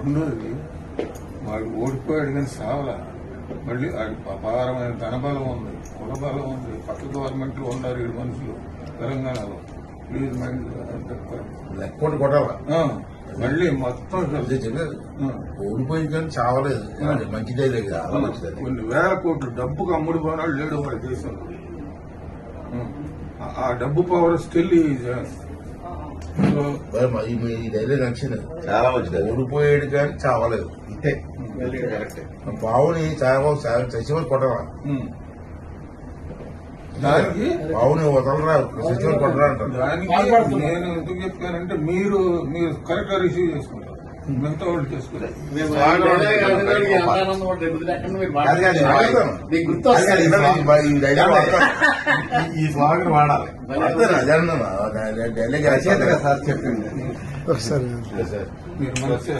రెండోది వాడు ఓడిపోయాడు కానీ సావలా. మళ్ళీ వాడికి అపారమైన ధనబలం ఉంది, కులబలం ఉంది, పక్క గవర్నమెంట్లు ఉన్నారు 7 మనుషులు తెలంగాణలో. ప్లీజ్ మైండ్ లెక్కోటి కొట్టాలా మళ్ళీ మొత్తం ఓడిపోయి కానీ చావలేదు. మంచిదే చాలా మంచిది. కొన్ని వేల కోట్లు డబ్బుకు అమ్ముడు పోనాడు లేడు వాడి దేశంలో. ఆ డబ్బు పవర్ స్టిల్ ఈ ధైర్యం నచ్చింది. చాలా మంచిది. ఓడిపోయాడు కానీ చావలేదు. ఇంతే బావుని సచివాలు కొట్టరా, దానికి బావుని వదలరా, సచివాలు కొట్టరా అంటారు. దానికి నేను ఎందుకు చెప్పానంటే మీరు కరెక్ట్ గా రిసీవ్ చేసుకుంటారు, మిగతా వాళ్ళు చేసుకుంటారు. ఈ స్వాగతం వాడాలి. అదే సార్ చెప్పింది. మీరు మనసు